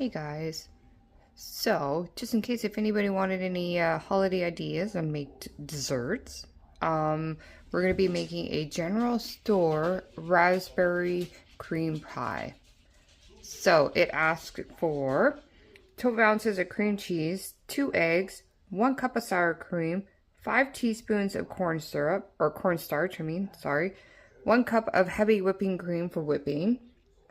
Hey guys. So, just in case if anybody wanted any holiday ideas on make desserts, we're going to be making a general store raspberry cream pie. So, it asks for 12 ounces of cream cheese, 2 eggs, 1 cup of sour cream, 5 teaspoons of corn syrup, or cornstarch, 1 cup of heavy whipping cream for whipping,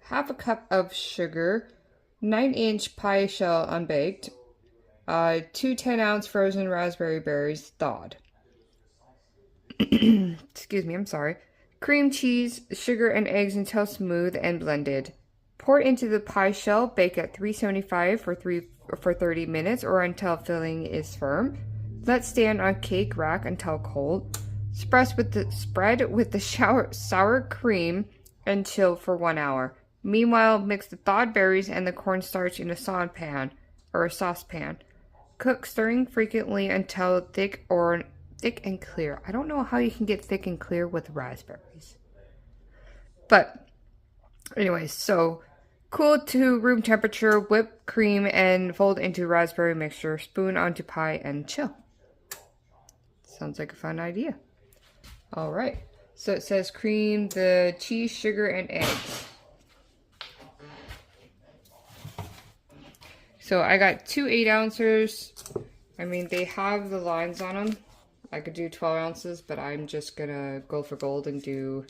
half a cup of sugar, 9-inch pie shell unbaked, 2 10-ounce frozen raspberry berries thawed. Excuse me, I'm sorry. Cream cheese, sugar, and eggs until smooth and blended. Pour into the pie shell, bake at 375 for 30 minutes or until filling is firm. Let stand on cake rack until cold. Spread with the sour cream and chill for 1 hour. Meanwhile, mix the thawed berries and the cornstarch in a saucepan. Cook, stirring frequently until thick and clear. I don't know how you can get thick and clear with raspberries. But anyways, so cool to room temperature, whip cream and fold into raspberry mixture, spoon onto pie and chill. Sounds like a fun idea. All right. So it says cream the cheese, sugar, and eggs. So I got 2 8-ounces. I mean, they have the lines on them. I could do 12 ounces, but I'm just gonna go for gold and do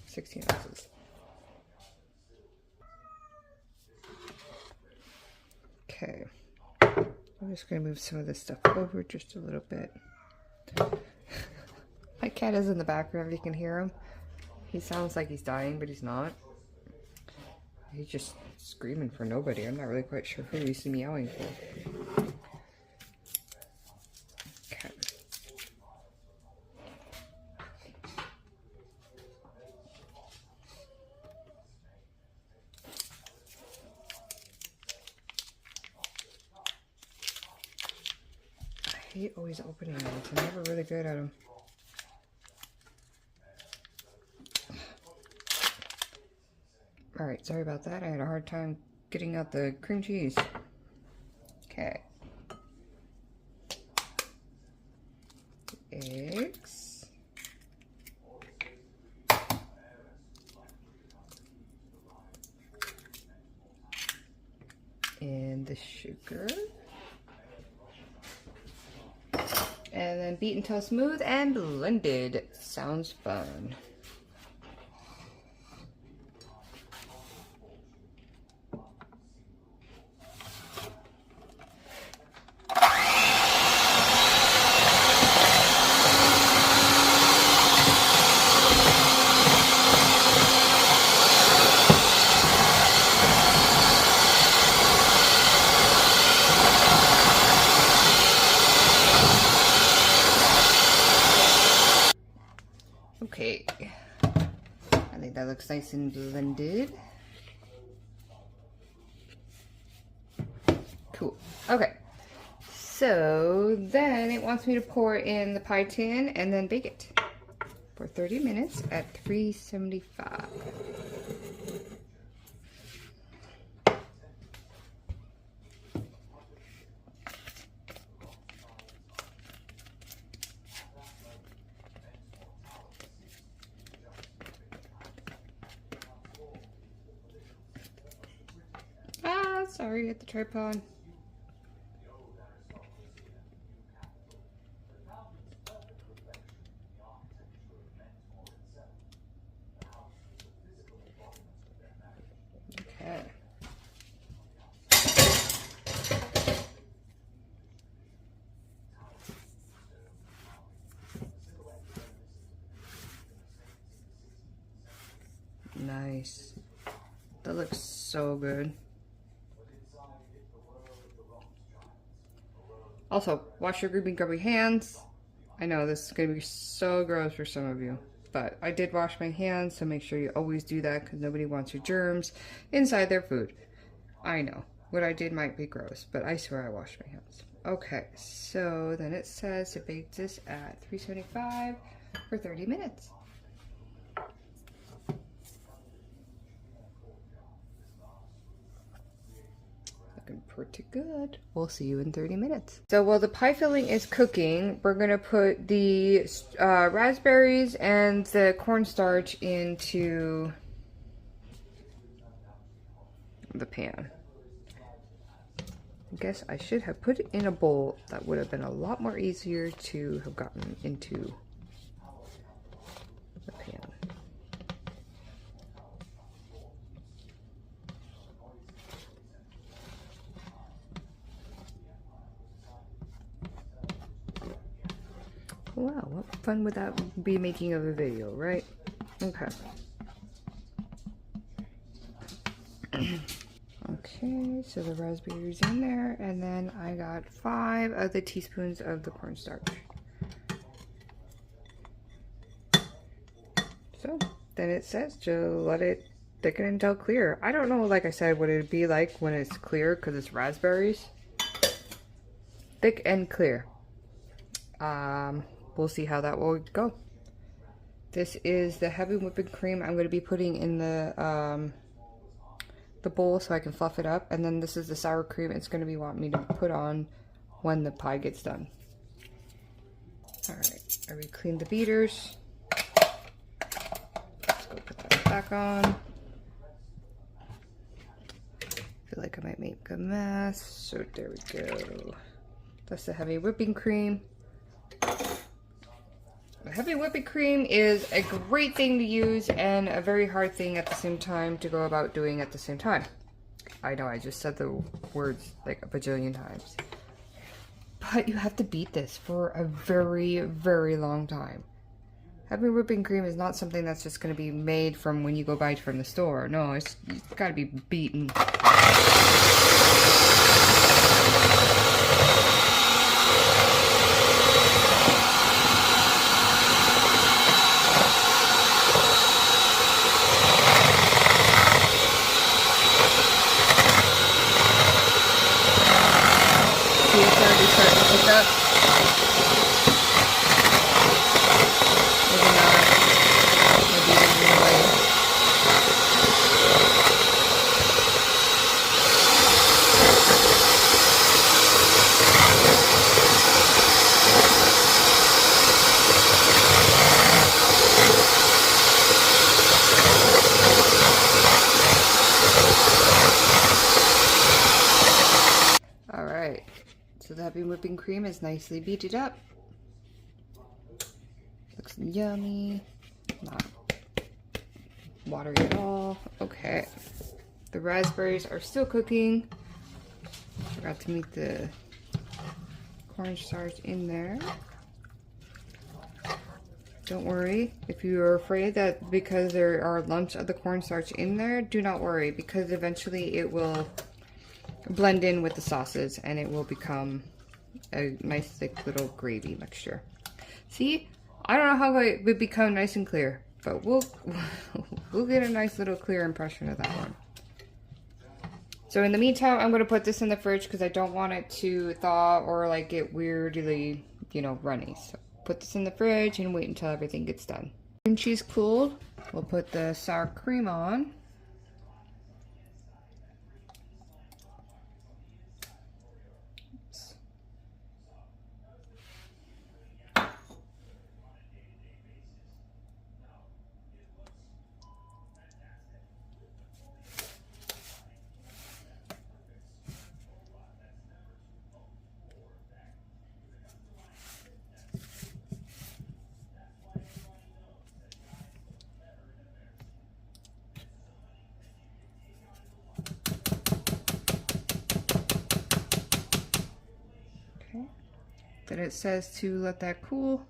16 ounces. Okay. I'm just gonna move some of this stuff over just a little bit. My cat is in the background, if you can hear him. He sounds like he's dying, but he's not. He's just screaming for nobody. I'm not really quite sure who he's meowing for. Okay. I hate always opening them. I'm never really good at them. Alright, sorry about that. I had a hard time getting out the cream cheese. Okay. Eggs. And the sugar. And then beat until smooth and blended. Sounds fun. Okay, I think that looks nice and blended. Cool. Okay, so then it wants me to pour in the pie tin and then bake it for 30 minutes at 375. Sorry, at the tripod. Okay. Nice. That looks so good. Also, wash your grubby hands. I know this is going to be so gross for some of you, but I did wash my hands, so make sure you always do that because nobody wants your germs inside their food. I know, what I did might be gross, but I swear I washed my hands. Okay, so then it says to bake this at 375 for 30 minutes. looking pretty good. We'll see you in 30 minutes. So while the pie filling is cooking, we're gonna put the raspberries and the cornstarch into the pan. I guess I should have put it in a bowl. That would have been a lot more easier to have gotten into the pan. Wow, what fun would that be making of a video, right? Okay. Okay, so the raspberries in there, and then I got 5 of the teaspoons of the cornstarch. So then it says to let it thicken until clear. I don't know, like I said, what it'd be like when it's clear because it's raspberries. Thick and clear. We'll see how that will go. This is the heavy whipping cream I'm going to be putting in the bowl so I can fluff it up, and then this is the sour cream it's going to be wanting me to put on when the pie gets done. Alright, I re-cleaned the beaters. Let's go put that back on. I feel like I might make a mess, so there we go. That's the heavy whipping cream. The heavy whipping cream is a great thing to use and a very hard thing at the same time to go about doing at the same time. I know I just said the words like a bajillion times. But you have to beat this for a very, very long time. Heavy whipping cream is not something that's just going to be made from when you go buy it from the store. No, it's got to be beaten. Starting to pick up. Maybe not. Maybe even all right. So the heavy whipping cream is nicely beaten up. Looks yummy. Not watery at all. Okay. The raspberries are still cooking. Forgot to make the cornstarch in there. Don't worry. If you are afraid that because there are lumps of the cornstarch in there, do not worry, because eventually it will blend in with the sauces and it will become a nice thick little gravy mixture. See, I don't know how it would become nice and clear, but we'll get a nice little clear impression of that one. So in the meantime, I'm going to put this in the fridge because I don't want it to thaw or like get weirdly, you know, runny. So put this in the fridge and wait until everything gets done. Cream cheese cooled. We'll put the sour cream on. Then it says to let that cool,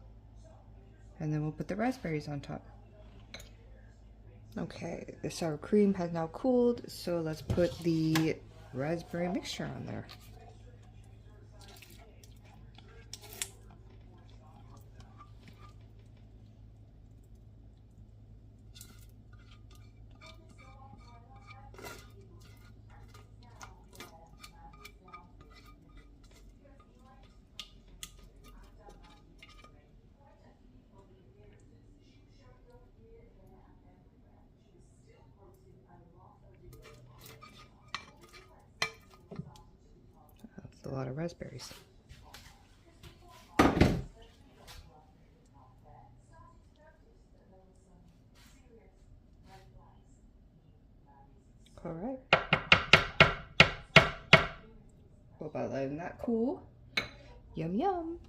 and then we'll put the raspberries on top. Okay, the sour cream has now cooled, so let's put the raspberry mixture on there. lot of raspberries. All right. What about letting that cool? Yum, yum.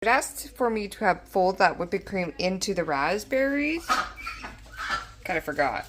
It asked for me to have fold that whipping cream into the raspberries. Kind of forgot.